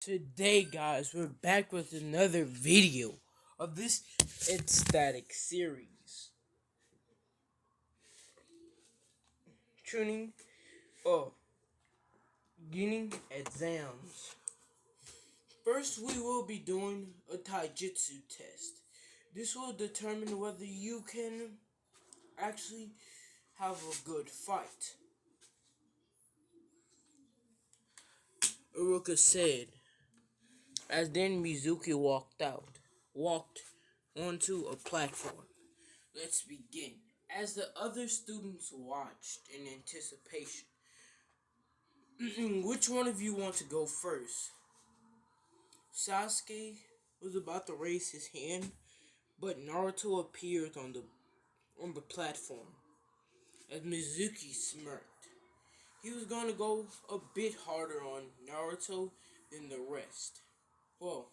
Today, guys, we're back with another video of this ecstatic series. Tuning or beginning exams. First, we will be doing a taijutsu test. This will determine whether you can actually have a good fight. Uruka said, as then Mizuki walked onto a platform. Let's begin. As the other students watched in anticipation, which one of you want to go first? Sasuke was about to raise his hand, but Naruto appeared on the platform. As Mizuki smirked, he was going to go a bit harder on Naruto than the rest. Well,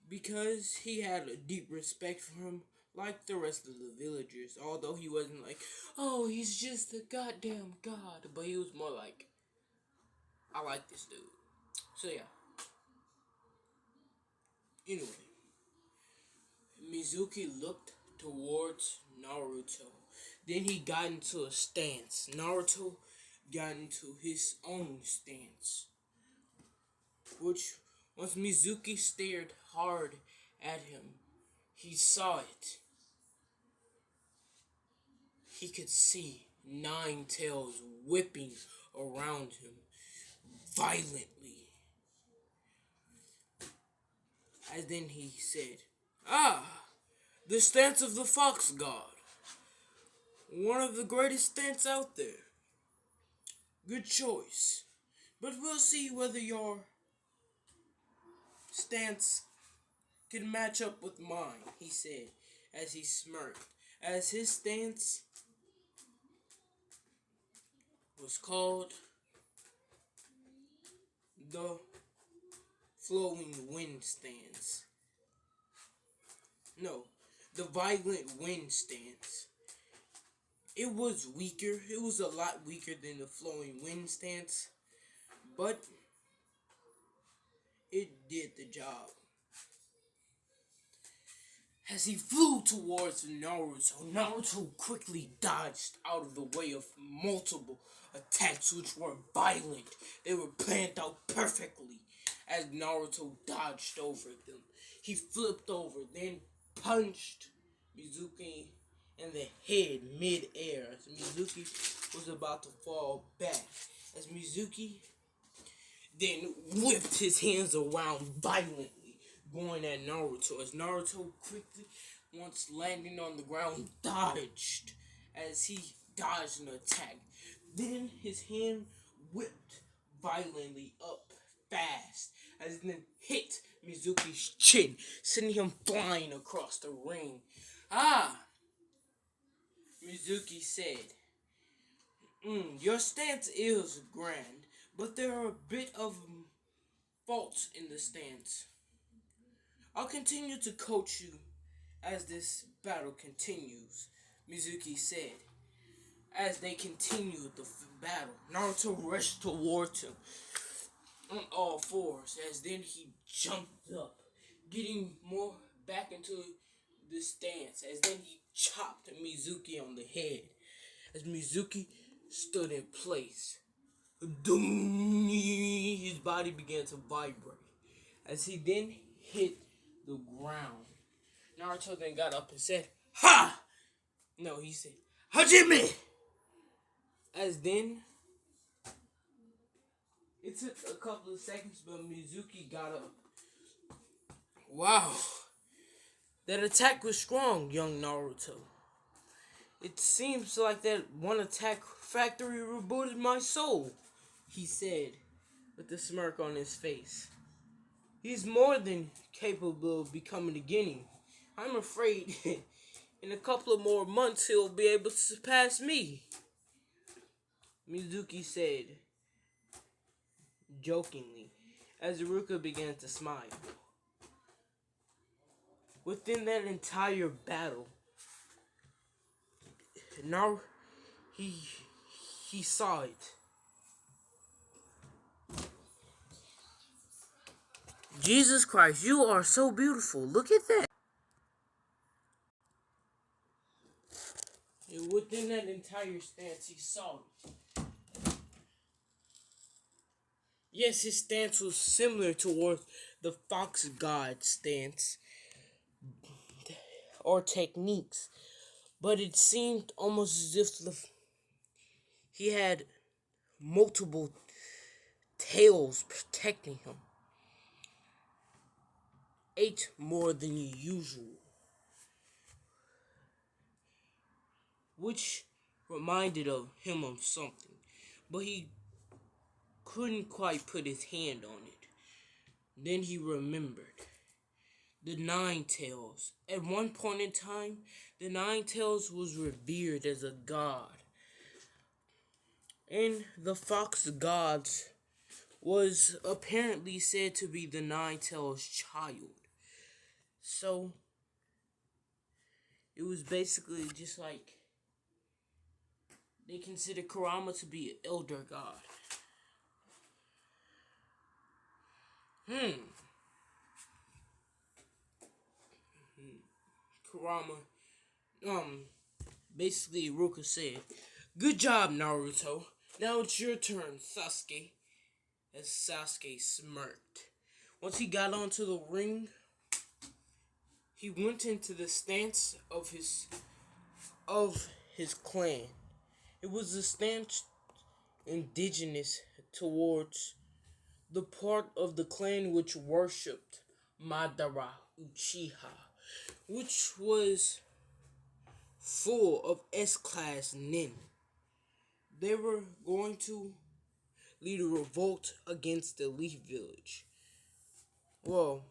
because he had a deep respect for him, like the rest of the villagers. Although he wasn't like, oh, he's just a goddamn god, but he was more like, I like this dude. So yeah. Anyway, Mizuki looked towards Naruto. Then he got into a stance. Naruto got into his own stance. Which, once Mizuki stared hard at him, he saw it. He could see nine tails whipping around him violently. And then he said, "Ah, the stance of the fox god. One of the greatest stance out there. Good choice. But we'll see whether your stance can match up with mine," he said as he smirked. As his stance was called the flowing wind stance. No, the violent wind stance. It was weaker. It was a lot weaker than the flowing wind stance, but it did the job. As he flew towards Naruto, Naruto quickly dodged out of the way of multiple attacks which were violent. They were planned out perfectly. As Naruto dodged over them, he flipped over, then punched Mizuki in the head mid-air as Mizuki was about to fall back. As Mizuki then whipped his hands around violently, going at Naruto. As Naruto quickly, once landing on the ground, dodged as he dodged an attack. Then his hand whipped violently up fast, as it then hit Mizuki's chin, sending him flying across the ring. Ah, Mizuki said, your stance is grand, but there are a bit of faults in the stance. I'll continue to coach you as this battle continues, Mizuki said. As they continued the battle, Naruto rushed towards him on all fours, as then he jumped up, getting more back into the stance, as then he chopped Mizuki on the head, as Mizuki stood in place. His body began to vibrate, as he then hit the ground. Naruto then got up and said, "Ha!" No, he said, "Hajime!" As then, it took a couple of seconds, but Mizuki got up. Wow. That attack was strong, young Naruto. It seems like that one attack factory rebooted my soul, he said, with a smirk on his face. He's more than capable of becoming a Guinea. I'm afraid in a couple of more months he'll be able to surpass me, Mizuki said, jokingly, as Iruka began to smile. Within that entire battle, now he saw it. Jesus Christ, you are so beautiful. Look at that. And within that entire stance, he saw it. Yes, his stance was similar towards the fox god stance or techniques, but it seemed almost as if he had multiple tails protecting him. 8 more than usual, which reminded him of something, but he couldn't quite put his hand on it. Then he remembered the Nine Tails. At one point in time, the Nine Tails was revered as a god, and the fox gods was apparently said to be the Nine Tails child. So it was basically just like they consider Kurama to be an elder god. Kurama, basically Ruka said, "Good job, Naruto. Now it's your turn, Sasuke." As Sasuke smirked. Once he got onto the ring, he went into the stance of his clan. It was a stance indigenous towards the part of the clan which worshipped Madara Uchiha, which was full of S-class nin. They were going to lead a revolt against the Leaf Village. Well,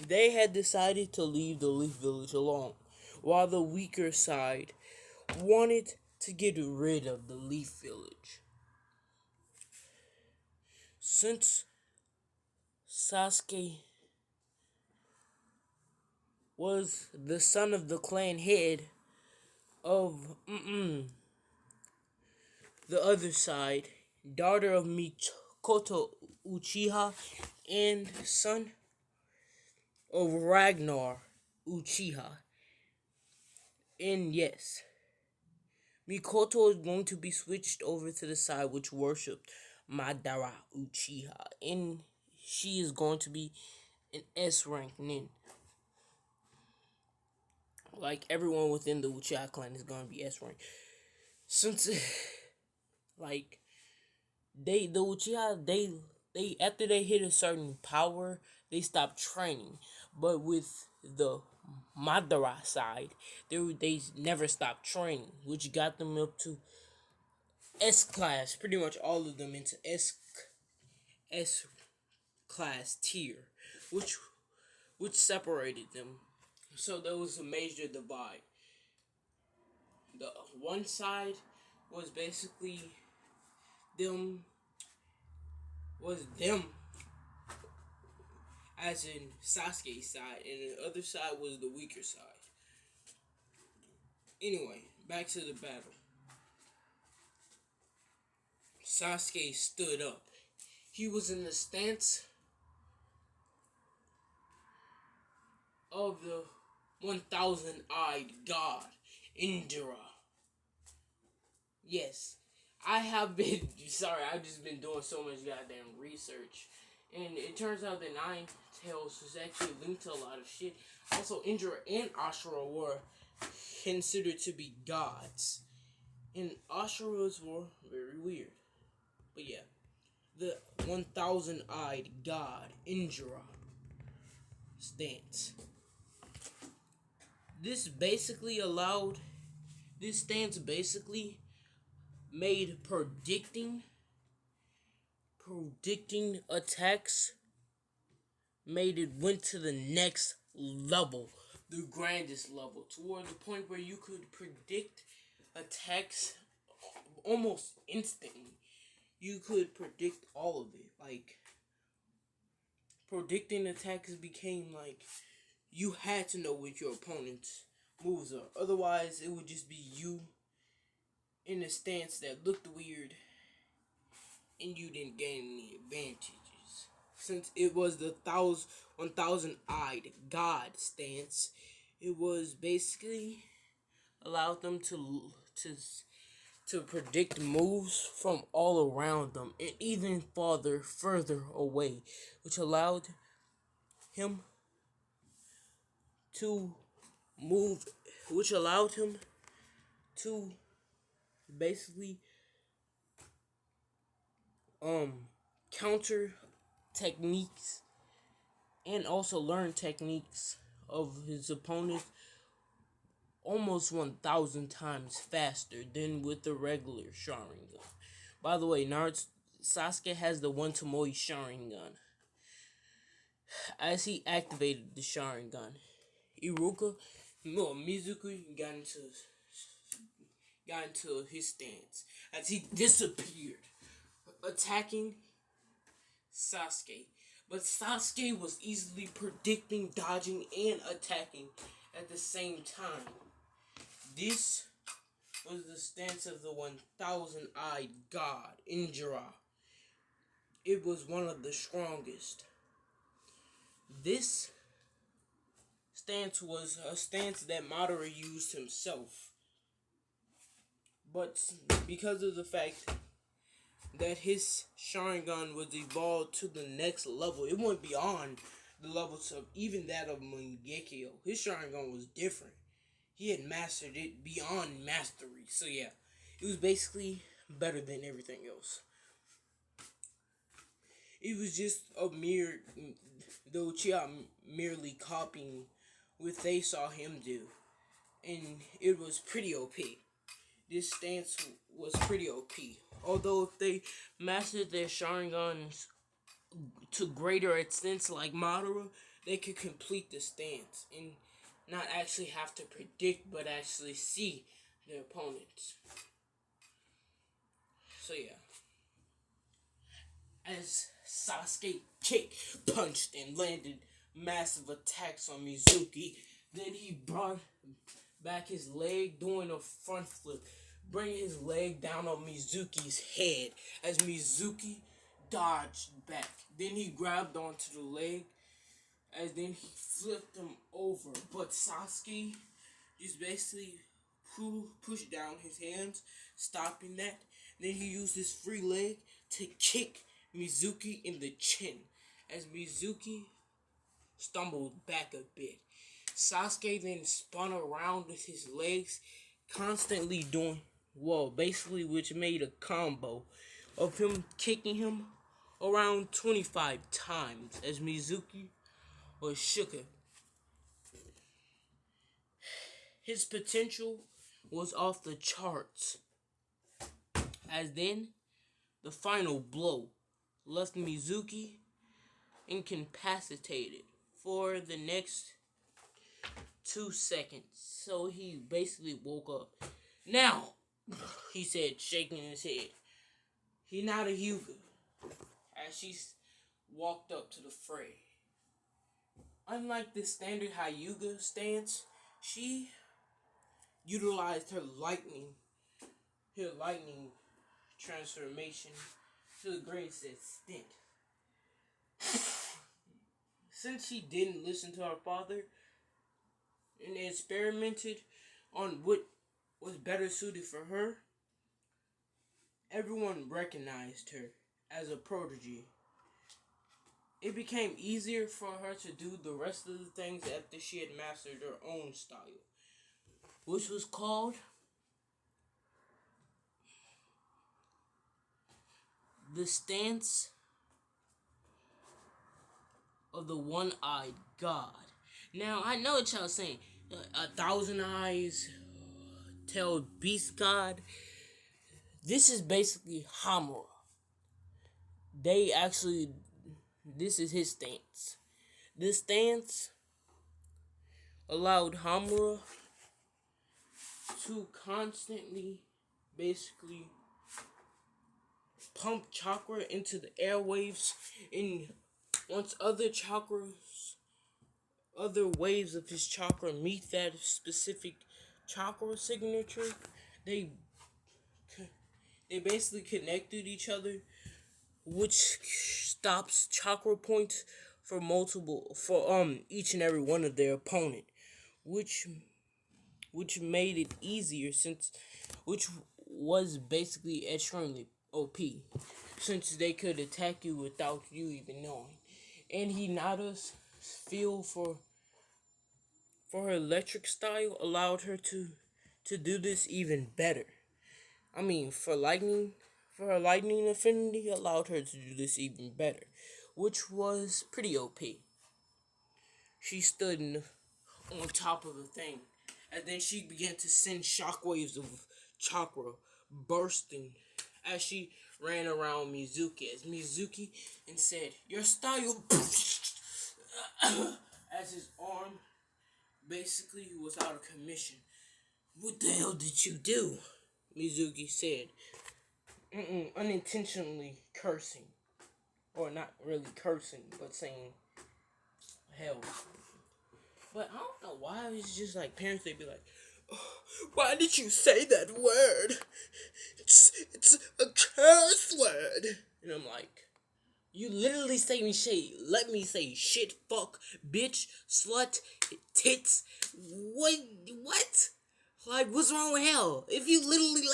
they had decided to leave the Leaf Village alone, while the weaker side wanted to get rid of the Leaf Village. Since Sasuke was the son of the clan head of the other side, daughter of Mikoto Uchiha, and son of Ragnar Uchiha. And yes, Mikoto is going to be switched over to the side which worshipped Madara Uchiha, and she is going to be an S rank nin. Like everyone within the Uchiha clan is going to be S rank. Since like the Uchiha they after they hit a certain power, they stopped training. But with the Madara side, they never stopped training, which got them up to S class, pretty much all of them into S class tier, which separated them. So there was a major divide. The one side was basically them as in Sasuke's side, and the other side was the weaker side. Anyway, back to the battle. Sasuke stood up. He was in the stance of the 1,000-eyed god, Indra. Yes, I have been, sorry, I've just been doing so much goddamn research. And it turns out that Nine Tails was actually linked to a lot of shit. Also, Indra and Ashura were considered to be gods. And Ashura's were very weird. But yeah, the 1,000-eyed god, Indra, stance. This stance basically made predicting attacks, made it went to the next level, the grandest level, toward the point where you could predict attacks almost instantly. You could predict all of it. Like, predicting attacks became like you had to know what your opponent's moves are. Otherwise, it would just be you in a stance that looked weird and you didn't gain any advantages. since it was the 1,000-eyed God stance, it was basically allowed them to to predict moves from all around them and even further away, which allowed him to move, which allowed him to basically counter techniques and also learn techniques of his opponent almost 1,000 times faster than with the regular Sharingan. By the way, Sasuke has the one Tomoe Sharingan. As he activated the Sharingan, Mizuki got into his stance as he disappeared, attacking Sasuke. But Sasuke was easily predicting, dodging, and attacking at the same time. This was the stance of the 1,000-eyed god, Indra. It was one of the strongest. This stance was a stance that Madara used himself. But because of the fact that his Sharingan was evolved to the next level, it went beyond the levels of even that of Mangekyo. His Sharingan was different. He had mastered it beyond mastery. So yeah, it was basically better than everything else. It was just the Uchiha merely copying what they saw him do. And it was pretty OP. This stance was pretty OP. Although if they mastered their Sharingans to greater extents like Madara, they could complete the stance and not actually have to predict, but actually see their opponents. So yeah, as Sasuke kicked, punched, and landed massive attacks on Mizuki, then he brought back his leg, doing a front flip, bringing his leg down on Mizuki's head as Mizuki dodged back. Then he grabbed onto the leg, and then he flipped him over. But Sasuke just basically pushed down his hands, stopping that. Then he used his free leg to kick Mizuki in the chin as Mizuki stumbled back a bit. Sasuke then spun around with his legs, constantly doing, basically which made a combo of him kicking him around 25 times as Mizuki was shook. His potential was off the charts, as then the final blow left Mizuki incapacitated for the next 2 seconds. So he basically woke up. Now, he said, shaking his head, Hinata Hyuga, as she walked up to the fray. Unlike the standard Hyuga stance, she utilized her lightning transformation to the greatest extent. Since she didn't listen to her father and experimented on what was better suited for her, everyone recognized her as a prodigy. It became easier for her to do the rest of the things after she had mastered her own style, which was called the stance of the one-eyed god. Now, I know what y'all saying. 1,000 eyes, tailed beast god. This is basically Hamura. This is his stance. This stance allowed Hamura to constantly, basically, pump chakra into the airwaves, and once other waves of his chakra meet that specific chakra signature, they basically connect with each other, which stops chakra points for each and every one of their opponent, which made it easier which was basically extremely OP, since they could attack you without you even knowing. And Hinata's feel for her electric style allowed her to do this even better. I mean, for her lightning affinity allowed her to do this even better, which was pretty OP. She stood on top of the thing, and then she began to send shockwaves of chakra bursting as she ran around Mizuki and said, "Your style," as his arm basically was out of commission. "What the hell did you do?" Mizuki said, unintentionally cursing, or not really cursing, but saying hell. But I don't know why it's just like parents. They'd be like, "Oh, why did you say that word? It's a curse word." And I'm like, you literally say me shit. Let me say shit, fuck, bitch, slut, tits. What? Like, what's wrong with hell? If you literally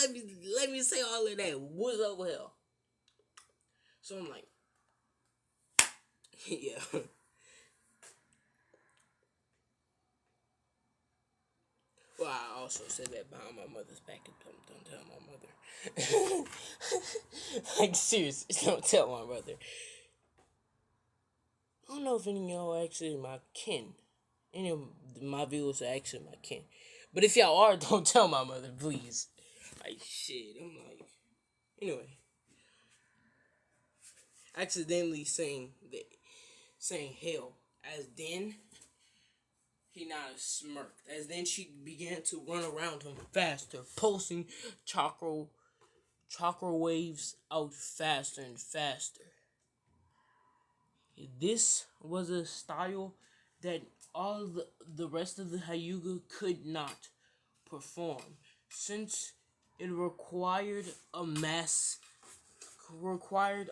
let me say all of that, what's up with hell? So I'm like, yeah. Well, I also said that behind my mother's back, and don't tell my mother. Like, seriously, don't tell my mother. I don't know if any of y'all actually my kin. Any of my viewers are actually my kin. But if y'all are, don't tell my mother, please. Like, shit, I'm like... Anyway. Accidentally saying hell. As then, Hinata smirked. As then she began to run around him faster, pulsing chakra waves out faster and faster. This was a style that all the rest of the Hyuga could not perform, since it required a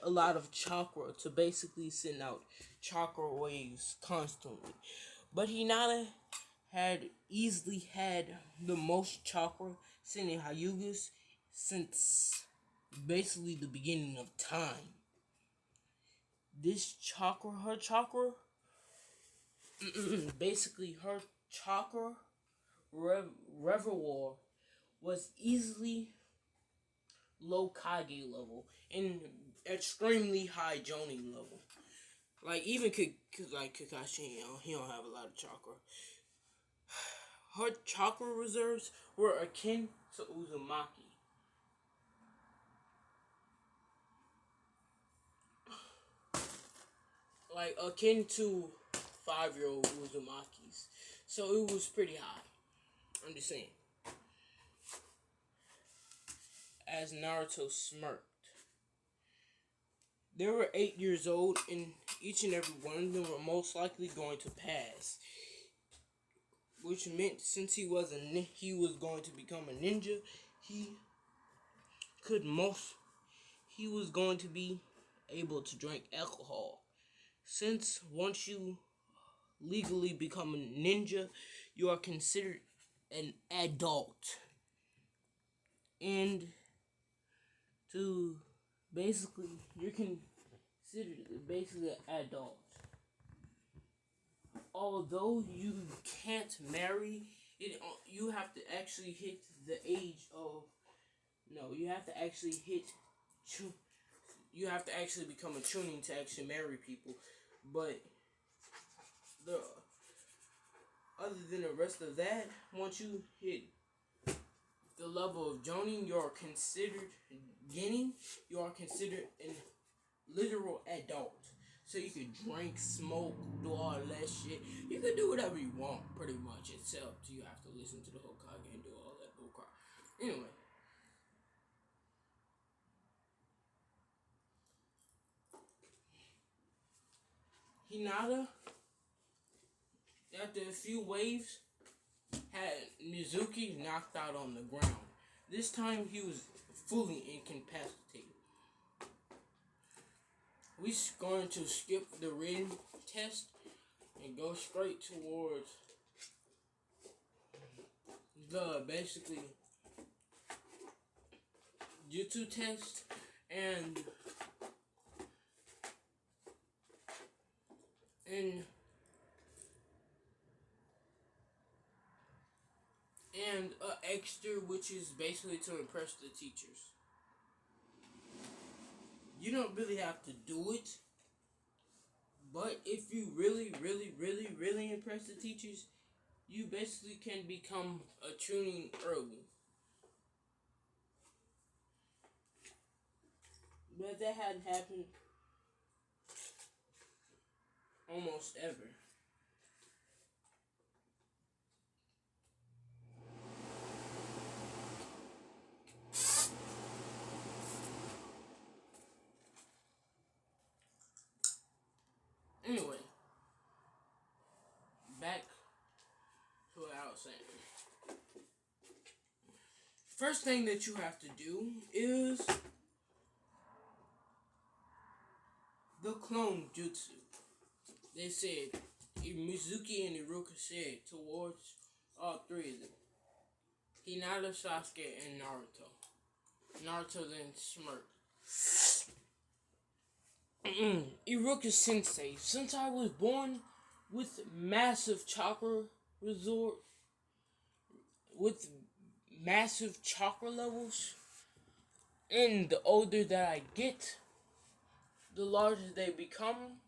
lot of chakra to basically send out chakra waves constantly. But Hinata had easily had the most chakra sending Hyugas since basically the beginning of time. Her chakra, basically her chakra reservoir was easily low Kage level and extremely high Jonin level. Like, even like Kakashi, he don't have a lot of chakra. Her chakra reserves were akin to Uzumaki. Like, akin to 5-year-old Uzumaki's. So it was pretty high. I'm just saying. As Naruto smirked. They were 8 years old, and each and every one of them were most likely going to pass. Which meant since he was going to become a ninja, he was going to be able to drink alcohol. Since once you legally become a ninja, you are considered an adult. And to basically, you're considered basically an adult. Although you can't marry, you have to actually hit the age of... No, you have to actually you have to actually become a tuning to actually marry people. But other than the rest of that, once you hit the level of Jonin, you are considered an literal adult. So you can drink, smoke, do all that shit. You can do whatever you want, pretty much, except you have to listen to the Hokage and do all that bullcrap. Anyway. Hinata, after a few waves, had Mizuki knocked out on the ground. This time he was fully incapacitated. we're going to skip the written test and go straight towards the basically jutsu test and and extra, which is basically to impress the teachers. You don't really have to do it, but if you really, really, really, really impress the teachers, you basically can become a tuning early. But that hadn't happened almost ever. Anyway, back to what I was saying. First thing that you have to do is the clone jutsu. They said, Mizuki and Iruka said towards all three of them. Hinata, Sasuke, and Naruto. Naruto then smirked. Iruka Sensei, since I was born with massive chakra resort, with massive chakra levels, and the older that I get, the larger they become,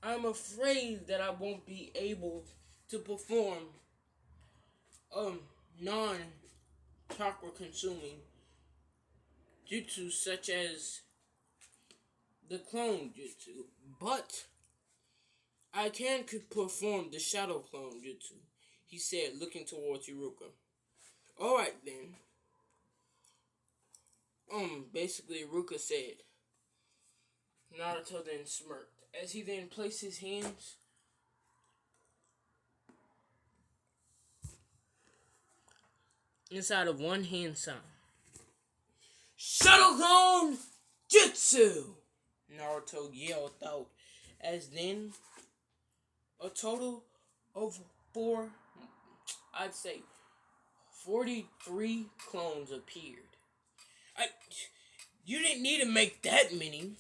I'm afraid that I won't be able to perform non-chakra consuming jutsu such as the clone jutsu, but I can perform the shadow clone jutsu, he said, looking towards Iruka. Alright then. Basically Iruka said. Naruto then smirked, as he then placed his hands inside of one hand sign. Shadow clone jutsu! Naruto yelled out, as then a total of 43 clones appeared. You didn't need to make that many,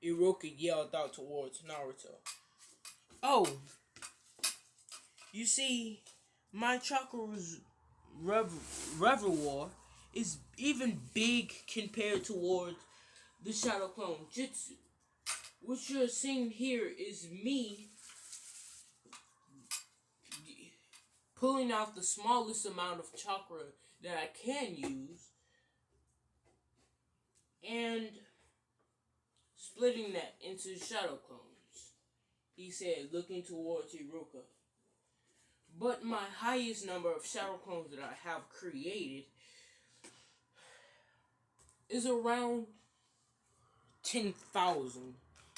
Iruka yelled out towards Naruto. Oh, you see, my chakra reservoir is even big compared towards the Shadow Clone Jutsu. What you're seeing here is me pulling out the smallest amount of chakra that I can use and splitting that into Shadow Clones, he said, looking towards Iruka. But my highest number of Shadow Clones that I have created is around 10,000,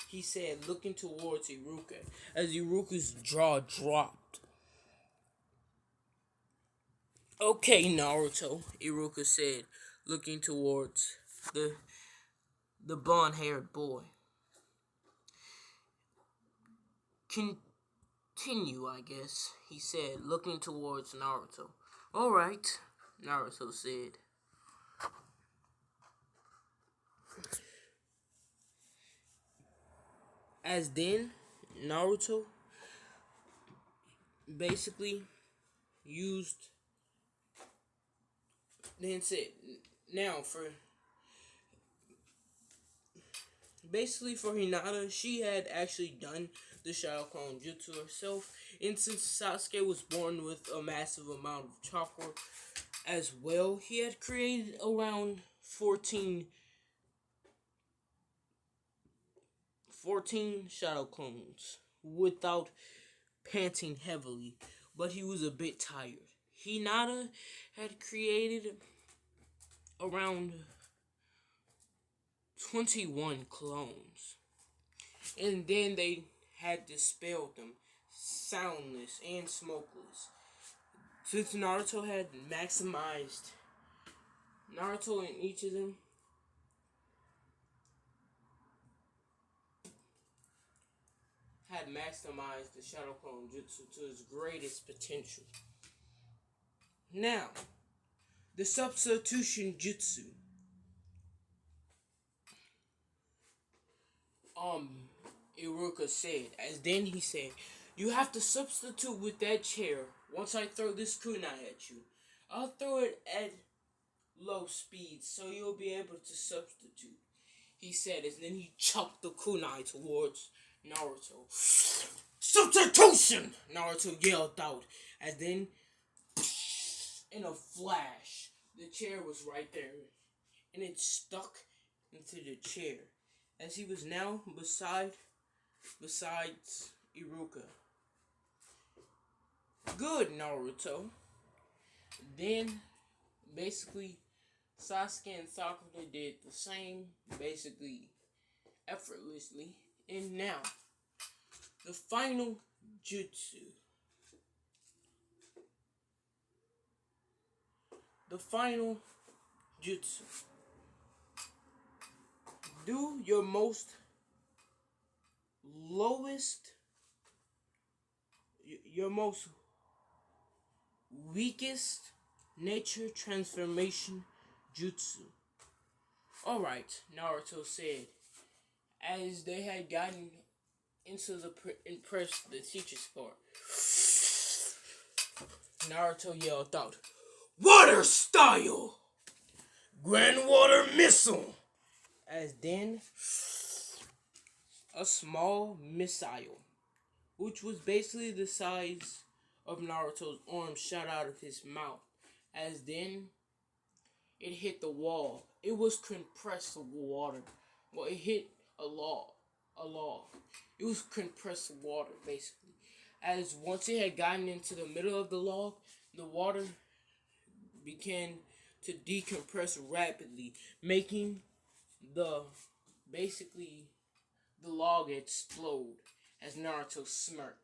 he said, looking towards Iruka, as Iruka's jaw dropped. Okay, Naruto, Iruka said, looking towards the blonde-haired boy. Continue, I guess, he said, looking towards Naruto. Alright, Naruto said. As then, Naruto basically then said, now for Hinata, she had actually done the Shadow Clone Jutsu herself, and since Sasuke was born with a massive amount of chakra as well, he had created around 14 Shadow Clones without panting heavily, but he was a bit tired. Hinata had created around 21 clones, and then they had dispelled them, soundless and smokeless. Since Naruto had maximized Naruto in each of them had maximized the Shadow Clone Jutsu to its greatest potential. Now, the substitution jutsu. Um, Iruka said, as then he said, you have to substitute with that chair. Once I throw this kunai at you, I'll throw it at low speed so you'll be able to substitute. He said, as then he chucked the kunai towards Naruto. Substitution! Naruto yelled out, as then, in a flash, the chair was right there, and it stuck into the chair, as he was now besides Iruka. Good, Naruto. Then, basically, Sasuke and Sakura did the same, basically, effortlessly. And now, the final jutsu. The final jutsu. Do your most lowest, your most weakest nature transformation jutsu. Alright, Naruto said, as they had gotten into the teacher's part. Naruto yelled out, Water style! Grand water missile! As then, a small missile, which was basically the size of Naruto's arm, shot out of his mouth. As then, it hit the wall. It was compressed water. Well, it hit a log. It was compressed water, basically. As once it had gotten into the middle of the log, the water began to decompress rapidly, making the log explode as Naruto smirked.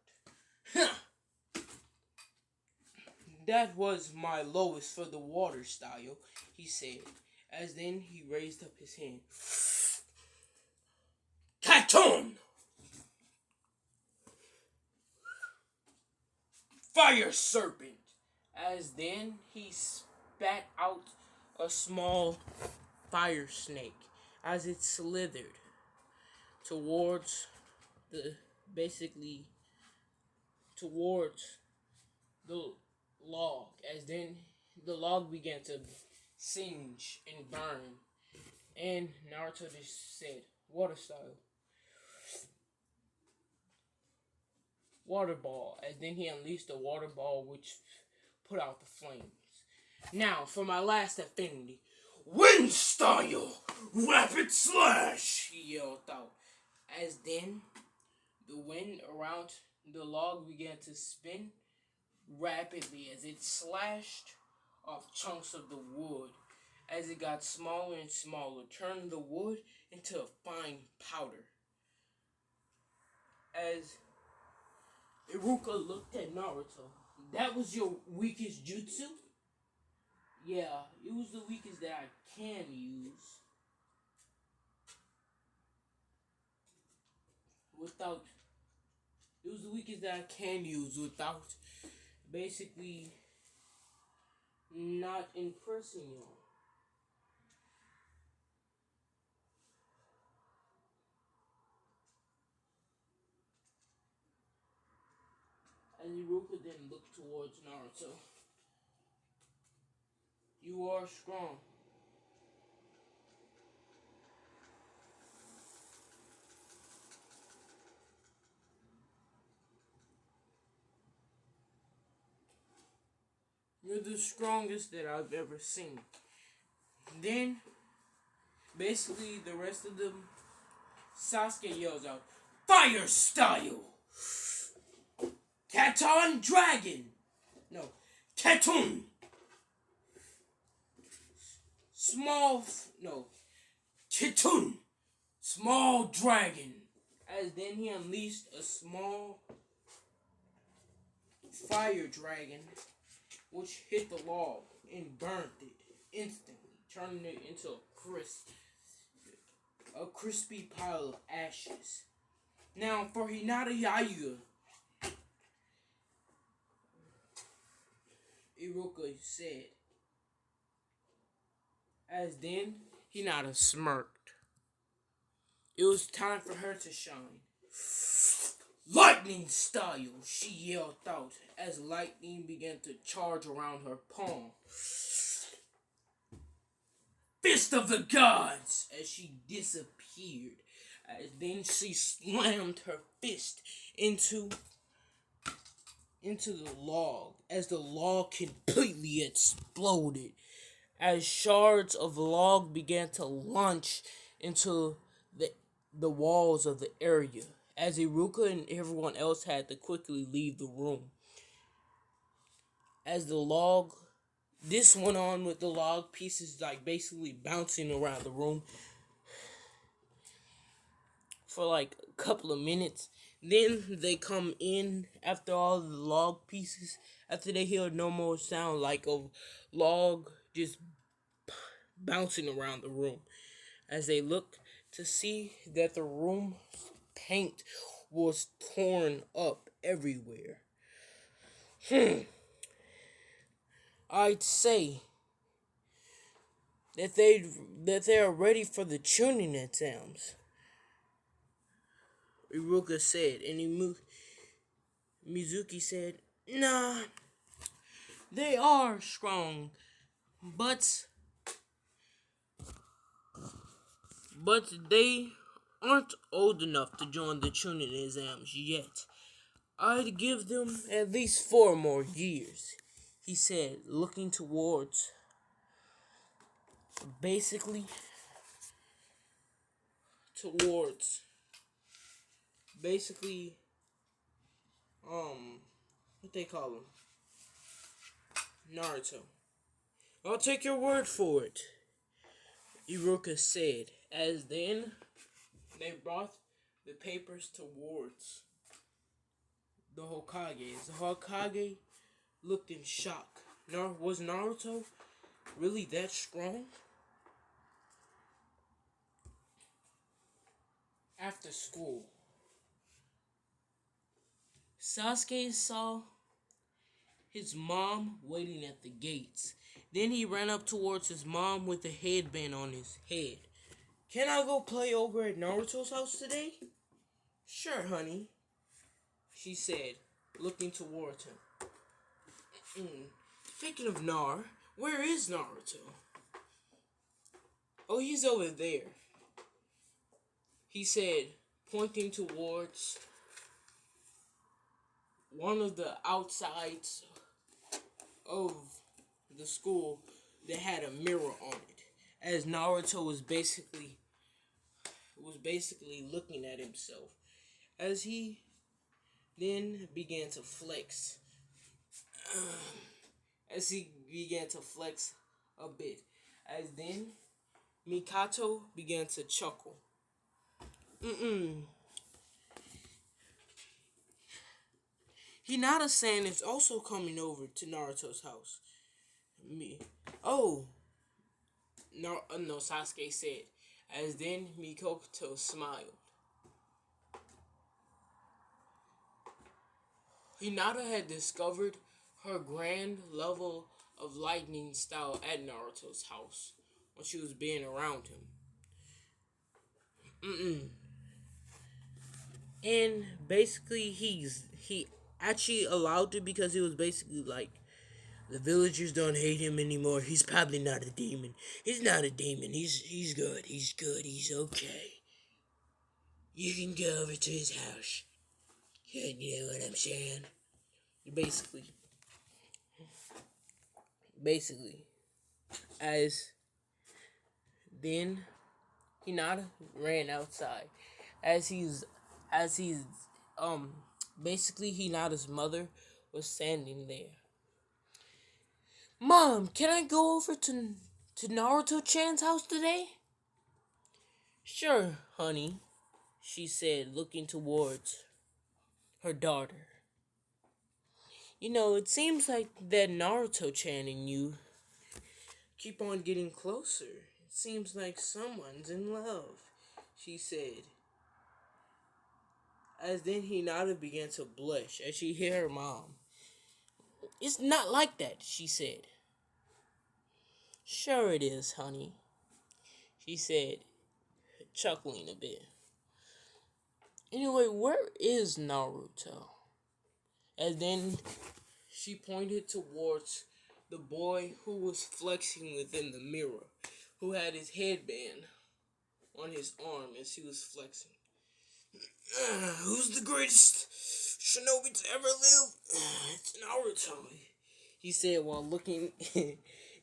That was my lowest for the water style, he said, as then he raised up his hand. Katon! Fire serpent! As then he spat out a small fire snake as it slithered towards the log, as then the log began to singe and burn, and Naruto just said, water style. Water ball, as then he unleashed a water ball which put out the flames. Now, for my last affinity, wind style! Rapid slash! He yelled out, as then the wind around the log began to spin rapidly as it slashed off chunks of the wood as it got smaller and smaller, turning the wood into a fine powder. As Iruka looked at Naruto, that was your weakest jutsu? Yeah, it was the weakest that I can use. It was the weakest that I can use without basically not impressing you. As Iruka then looked towards Naruto. You are strong. You're the strongest that I've ever seen. Then, basically, the rest of them, Sasuke yells out, Fire style! Katon dragon! No, Katun! Kitun! Small dragon! As then he unleashed a small fire dragon which hit the log and burnt it instantly, turning it into a crispy pile of ashes. Now for Hinata Yaya, Iruka said, as then Hinata smirked. It was time for her to shine. Lightning style, she yelled out as lightning began to charge around her palm. Fist of the gods, as she disappeared. As then she slammed her fist into the log as the log completely exploded. As shards of log began to launch into the walls of the area, as Iruka and everyone else had to quickly leave the room. As the log, this went on with the log pieces like basically bouncing around the room for like a couple of minutes. Then they come in after all the log pieces, after they hear no more sound like a log just bouncing around the room. As they look to see that the room paint was torn up everywhere. I'd say that they are ready for the tuning exams, Iruka said, and Mizuki said, "Nah, they are strong, but they aren't old enough to join the tuning exams yet. I'd give them at least 4 more years," he said, looking basically towards, basically, what they call him? Naruto. "I'll take your word for it," Iruka said, as then they brought the papers towards the Hokage. The Hokage looked in shock. Was Naruto really that strong? After school, Sasuke saw his mom waiting at the gates. Then he ran up towards his mom with a headband on his head. "Can I go play over at Naruto's house today?" "Sure, honey," she said, looking towards him. Speaking of where is Naruto?" "Oh, he's over there," he said, pointing towards one of the outsides of the school that had a mirror on it, as Naruto was basically looking at himself, as he then began to flex. As he began to flex a bit, as then Mikato began to chuckle. Hinata-san is also coming over to Naruto's house. Oh, no, Sasuke said, as then Mikoto smiled. Hinata had discovered her grand level of lightning style at Naruto's house when she was being around him. And basically, he actually allowed it because he was basically like, the villagers don't hate him anymore. He's probably not a demon. He's not a demon. He's good. He's good. He's okay. You can go over to his house. You know what I'm saying? Basically, as then Hinata ran outside, as he's basically Hinata's mother was standing there. "Mom, can I go over to Naruto-chan's house today?" "Sure, honey," she said, looking towards her daughter. It seems like that Naruto-chan and you keep on getting closer. It seems like someone's in love," she said. As then Hinata began to blush as she hit her mom. "It's not like that," she said. "Sure it is, honey," she said, chuckling a bit. "Anyway, where is Naruto?" And then she pointed towards the boy who was flexing within the mirror, who had his headband on his arm as he was flexing. "Who's the greatest shinobi to ever live? It's Naruto," he said while looking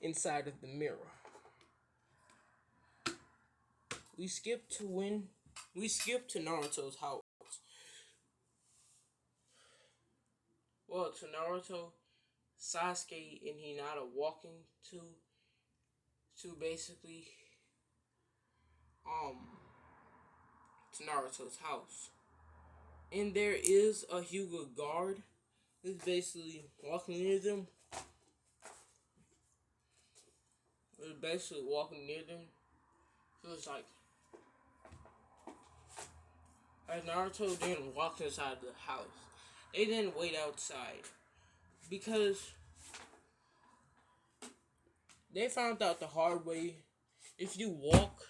inside of the mirror. We skipped to Naruto's house. Well, to Naruto, Sasuke, and Hinata walking to basically um to Naruto's house. And there is a Hyuga guard who's basically walking near them. So it's like, as Naruto didn't walk inside the house, they didn't wait outside because they found out the hard way. If you walk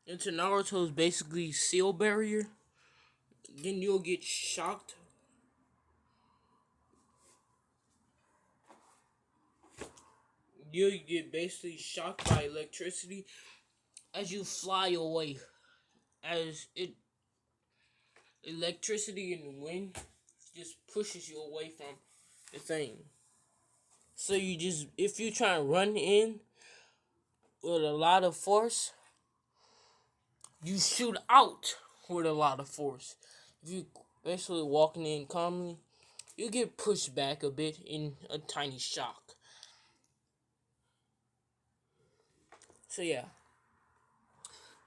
into Naruto's basically seal barrier, then you'll get shocked. You'll get basically shocked by electricity as you fly away. As electricity and wind just pushes you away from the thing. So if you try and run in with a lot of force, you shoot out with a lot of force. If you basically walking in calmly, you get pushed back a bit in a tiny shock. So yeah,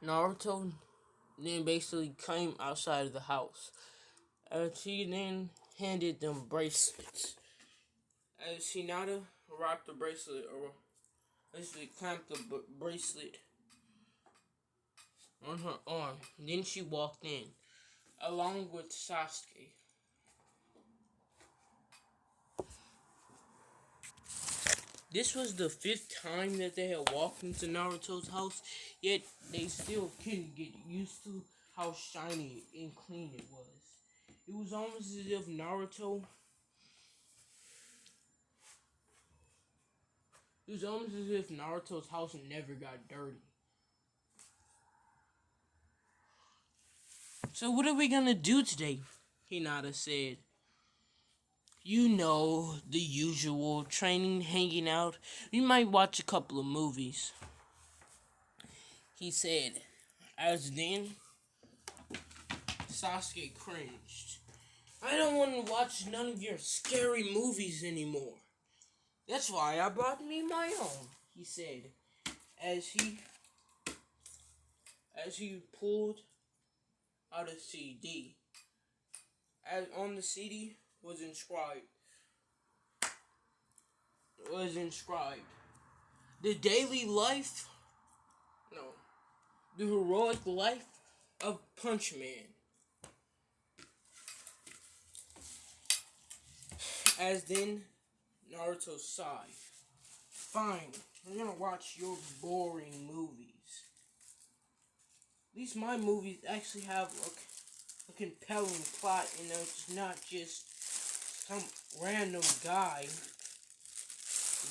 Naruto then basically came outside of the house. She then handed them bracelets. As Hinata wrapped the bracelet, or basically clamped the bracelet on her arm. Then she walked in, along with Sasuke. This was the 5th time that they had walked into Naruto's house, yet they still couldn't get used to how shiny and clean it was. It was almost as if Naruto's house never got dirty. "So what are we gonna do today?" Hinata said. "You know, the usual, training, hanging out. We might watch a couple of movies," he said. As then, Sasuke cringed. "I don't want to watch none of your scary movies anymore. That's why I brought me my own," he said, as he pulled out a CD. As on the CD was inscribed, "The daily life, no, the heroic life of Punch Man." As then, Naruto sighed. "Fine, we're gonna watch your boring movies. At least my movies actually have a compelling plot, and it's not just some random guy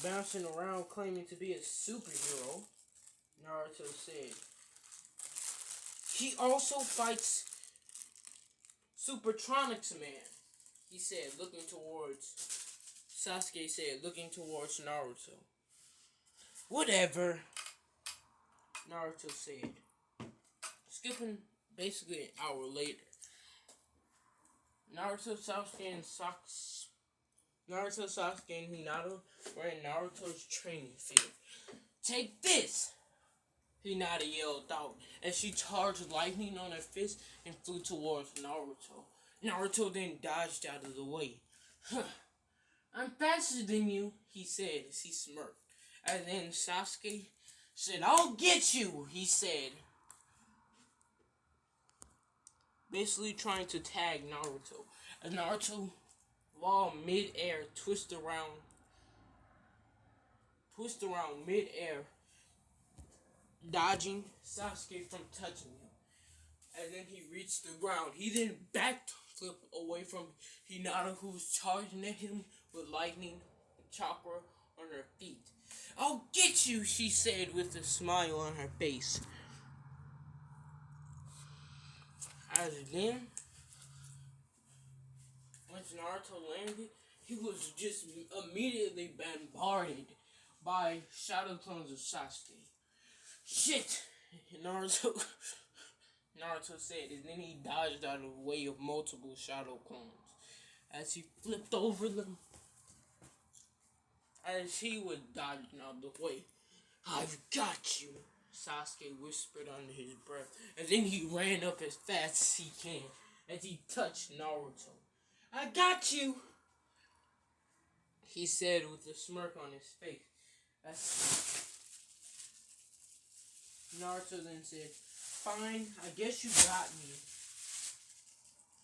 bouncing around claiming to be a superhero," Naruto said. "He also fights Supertronics Man," he said, Sasuke said, looking towards Naruto. "Whatever," Naruto said. Skipping basically an hour later, Naruto, Sasuke, and Hinata were in Naruto's training field. "Take this!" Hinata yelled out as she charged lightning on her fist and flew towards Naruto. Naruto then dodged out of the way. "Huh, I'm faster than you," he said as he smirked. And then Sasuke said, "I'll get you," he said. basically trying to tag Naruto. As Naruto, while mid-air, twist around mid-air, dodging Sasuke from touching him. And then he reached the ground. He then backflip away from Hinata, who was charging at him with lightning chakra on her feet. "I'll get you," she said with a smile on her face. As then, once Naruto landed, he was just immediately bombarded by shadow clones of Sasuke. "Shit!" Naruto said, and then he dodged out of the way of multiple shadow clones. As he flipped over them, as he was dodging out of the way, "I've got you," Sasuke whispered under his breath, and then he ran up as fast as he can as he touched Naruto. "I got you," he said with a smirk on his face. Naruto then said, "Fine, I guess you got me.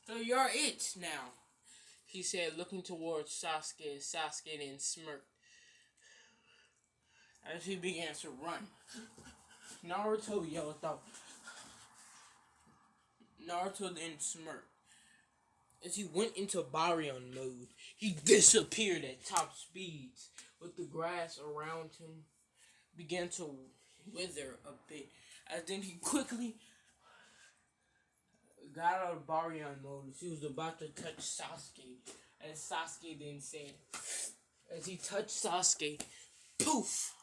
So you're it now," he said, looking towards Sasuke. Sasuke then smirked as he began to run. Naruto yelled out. Naruto then smirked. As he went into Baryon mode, he disappeared at top speeds, with the grass around him began to wither a bit. As then he quickly got out of Baryon mode as he was about to touch Sasuke. And Sasuke then said, as he touched Sasuke, poof!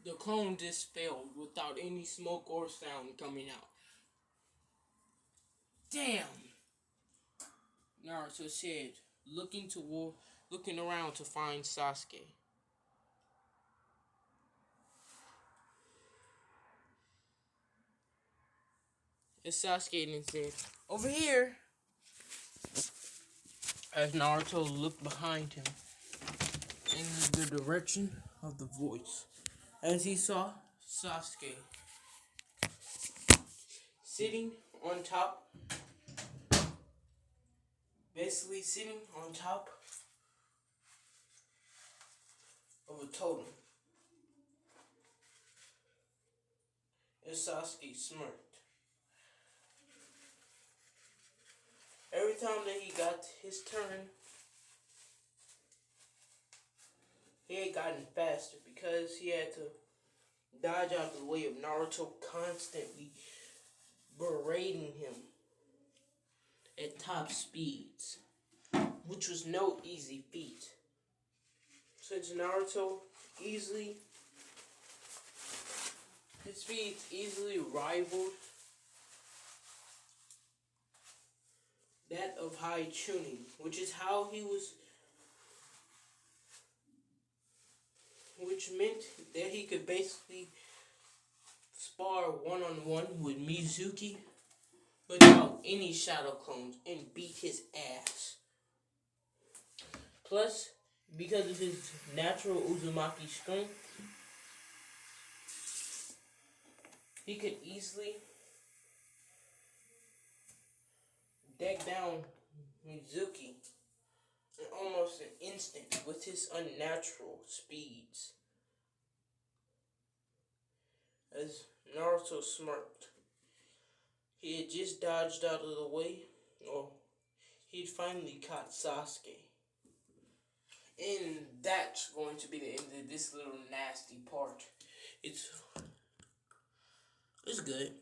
The clone dispelled without any smoke or sound coming out. "Damn!" Naruto said, looking around to find Sasuke. And Sasuke then said, "Over here!" As Naruto looked behind him in the direction of the voice, as he saw Sasuke sitting on top, basically sitting on top of a totem. And Sasuke smirked. Every time that he got his turn, he had gotten faster because he had to dodge out of the way of Naruto constantly berating him at top speeds, which was no easy feat. Since Naruto his speed easily rivaled that of high tuning, which meant that he could basically spar one-on-one with Mizuki without any shadow clones and beat his ass. Plus, because of his natural Uzumaki strength, he could easily deck down Mizuki in almost an instant with his unnatural speeds. As Naruto smirked, he had just dodged out of the way, or he'd finally caught Sasuke. And that's going to be the end of this little nasty part. It's good.